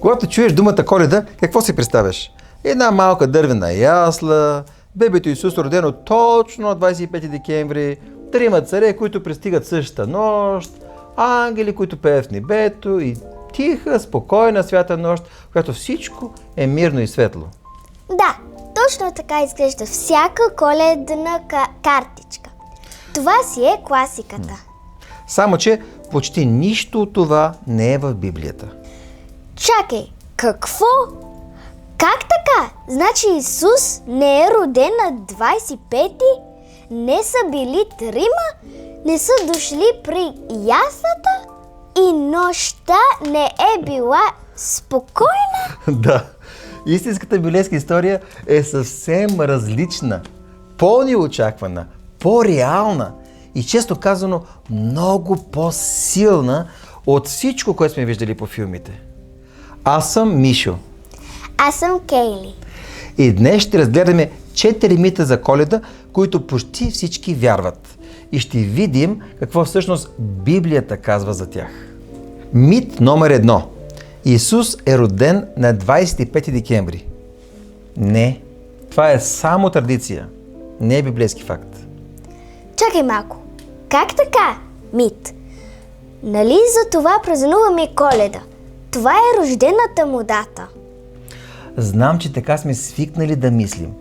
Когато чуеш думата Коледа, какво си представяш? Една малка дървена ясла, бебето Исус родено точно на 25 декември, трима царе, които пристигат същата нощ, ангели, които пеят в небето и тиха, спокойна свята нощ, когато всичко е мирно и светло. Да, точно така изглежда всяка коледна картичка. Това си е класиката. Само че почти нищо от това не е в Библията. Чакай, какво? Как така? Значи Исус не е роден на 25-ти? Не са били трима? Не са дошли при яслата? И нощта не е била спокойна? Да, истинската библейска история е съвсем различна, по-неочаквана, по-реална и често казано много по-силна от всичко, което сме виждали по филмите. Аз съм Мишо. Аз съм Кейли. И днес ще разгледаме 4 мита за Коледа, които почти всички вярват. И ще видим какво всъщност Библията казва за тях. Мит номер 1. Исус е роден на 25 декември. Не, това е само традиция, не е библейски факт. Чакай малко. Как така? Мит. Нали за това празнуваме Коледа? Това е рождената му дата. Знам, че така сме свикнали да мислим,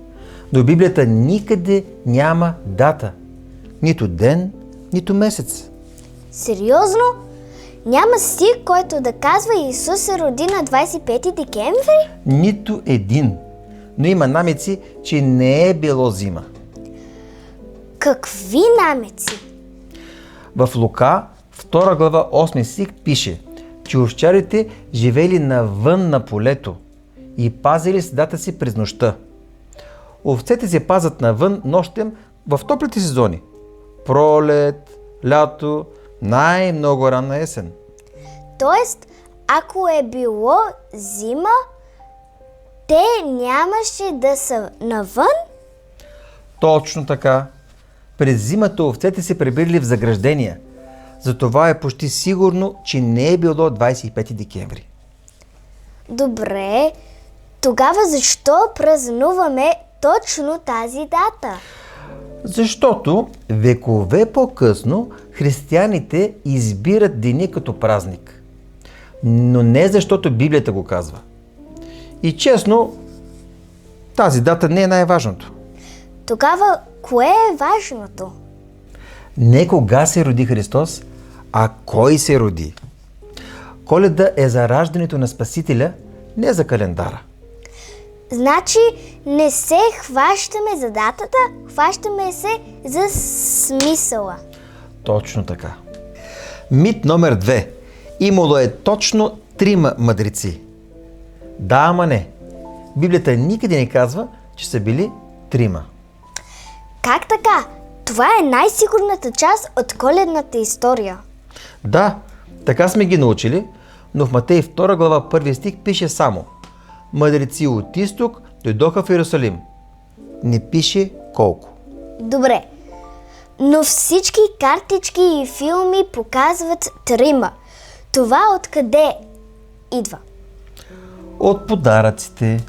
но в Библията никъде няма дата. Нито ден, нито месец. Сериозно? Няма стих, който да казва Исус се роди на 25 декември? Нито един. Но има намеци, че не е било зима. Какви намеци? В Лука, 2 глава, 8 стих пише, че овчарите живели навън на полето и пазили седата си през нощта. Овцете се пазят навън нощем в топлите сезони. Пролет, лято, най-много ранна есен. Тоест, ако е било зима, те нямаше да са навън? Точно така. През зимата овцете се прибирали в заграждения. Затова е почти сигурно, че не е било 25 декември. Добре, тогава защо празнуваме точно тази дата? Защото векове по-късно християните избират деня като празник. Но не защото Библията го казва. И честно, тази дата не е най-важното. Тогава, кое е важното? Не кога се роди Христос, а кой се роди. Коледа е за раждането на Спасителя, не за календара. Значи не се хващаме за датата, хващаме се за смисъла. Точно така. Мит номер 2. Имало е точно 3 мъдреци. Да, ама не. Библията никъде не казва, че са били 3. Как така? Това е най-сигурната част от коледната история. Да, така сме ги научили, но в Матей 2 глава 1 стих пише само: мъдреци от изток дойдоха в Иерусалим. Не пише колко. Добре, но всички картички и филми показват 3. Това откъде идва? От подаръците.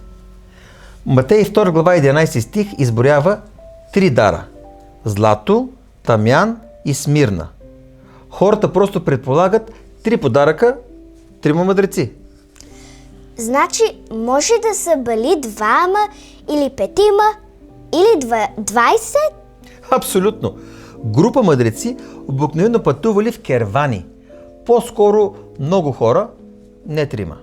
Матей 2 глава 11 стих изборява 3 дара: злато, тамян и смирна. Хората просто предполагат 3 подаръка, 3 мъдреци. Значи може да са били 2 или 5 или 20? Абсолютно. Група мъдреци обикновено пътували в кервани. По-скоро много хора, не 3.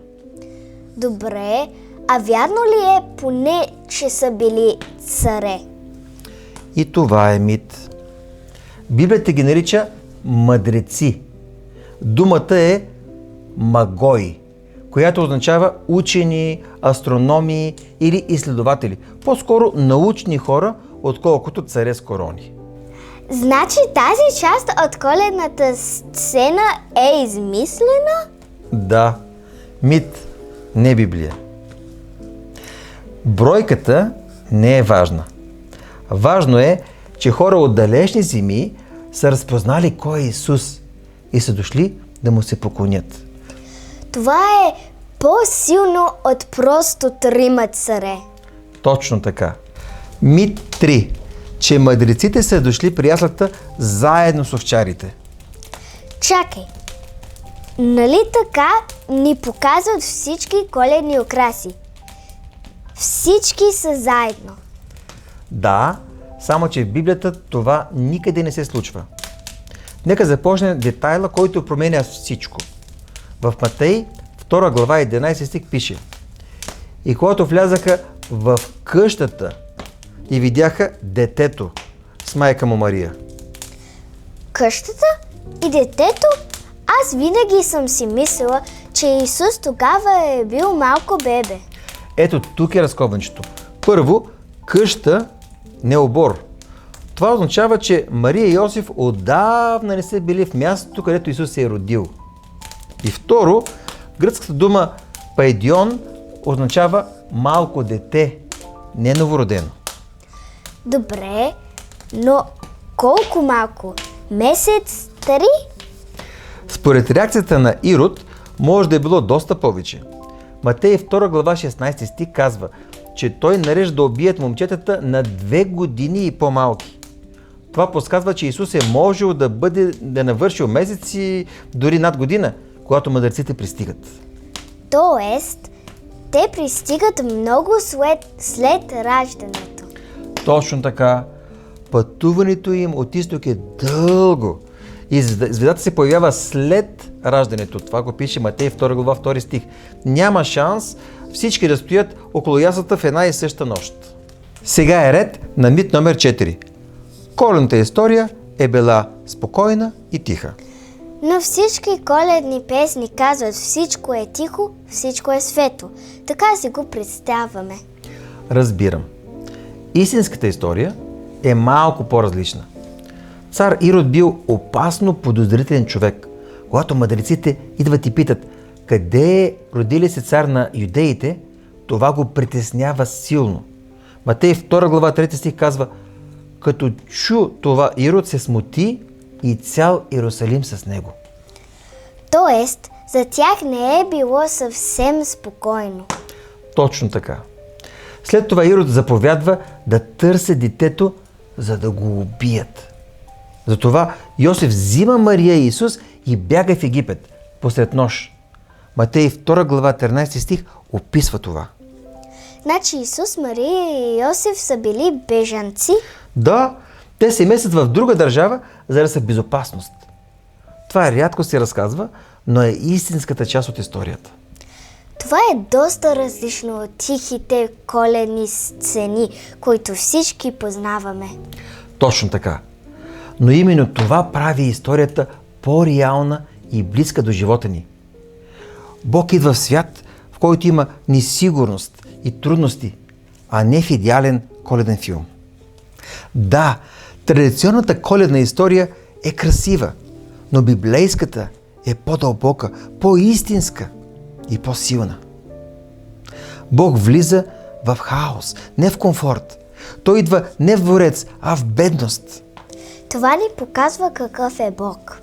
Добре, а вярно ли е поне, че са били царе? И това е мит. Библията ги нарича мъдреци. Думата е магой, която означава учени, астрономи или изследователи. По-скоро научни хора, отколкото царе с корони. Значи тази част от коледната сцена е измислена? Да, мит, не Библия. Бройката не е важна. Важно е, че хора от далечни земи са разпознали кой е Исус и са дошли да му се поклонят. Това е по-силно от просто трима царе. Точно така. Мит 3. Че мъдреците са дошли при яслата заедно с овчарите. Чакай, нали така ни показват всички коледни украси? Всички са заедно. Да, само че в Библията това никъде не се случва. Нека започне детайла, който променя всичко. В Матей 2 глава 11 стих пише: И когато влязаха в къщата и видяха детето с майка му Мария. Къщата и детето? Аз винаги съм си мислила, че Исус тогава е бил малко бебе. Ето тук е разковничето. Първо, къща, не обор. Това означава, че Мария и Йосиф отдавна не са били в мястото, където Исус се е родил. И второ, гръцката дума пайдион означава малко дете, не новородено. Добре, но колко малко? Месец, 3? Според реакцията на Ирод, може да е било доста повече. Матей 2 глава 16 стих казва, че той нарежда да убият момчетата на 2 години и по-малки. Това подсказва, че Исус е можел да навършил месеци, дори над година, когато мъдреците пристигат. Тоест, те пристигат много след раждането. Точно така. Пътуването им от изток е дълго. И звездата се появява след раждането. Това го пише Матей 2 глава 2 стих. Няма шанс всички да стоят около яслата в една и съща нощ. Сега е ред на мит номер 4. Коледната история е била спокойна и тиха. Но всички коледни песни казват: всичко е тихо, всичко е светло. Така си го представяме. Разбирам. Истинската история е малко по-различна. Цар Ирод бил опасно подозрителен човек. Когато мъдреците идват и питат къде е родили се цар на юдеите, това го притеснява силно. Матей 2 глава 3 стих казва: като чу това, Ирод се смути и цял Иерусалим с него. Тоест, за тях не е било съвсем спокойно. Точно така. След това Ирод заповядва да търси детето, за да го убият. Затова Йосиф взима Мария и Исус и бяга в Египет посред нощ. Матей 2 глава 13 стих описва това. Значи Исус, Мария и Йосиф са били бежанци? Да, те се местят в друга държава, за да са в безопасност. Това рядко се разказва, но е истинската част от историята. Това е доста различно от тихите коледни сцени, които всички познаваме. Точно така. Но именно това прави историята по-реална и близка до живота ни. Бог идва в свят, в който има несигурност и трудности, а не в идеален коледен филм. Да, традиционната коледна история е красива, но библейската е по-дълбока, по-истинска и по-силна. Бог влиза в хаос, не в комфорт. Той идва не в дворец, а в бедност. Това ни показва какъв е Бог.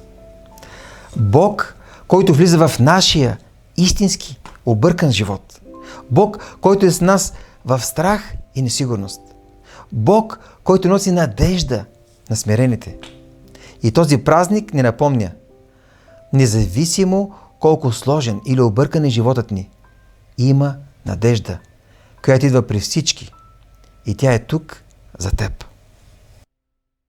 Бог, който влиза в нашия истински, объркан живот. Бог, който е с нас в страх и несигурност. Бог, който носи надежда на смирените. И този празник ни напомня: независимо колко сложен или объркан е животът ни, има надежда, която идва при всички. И тя е тук за теб.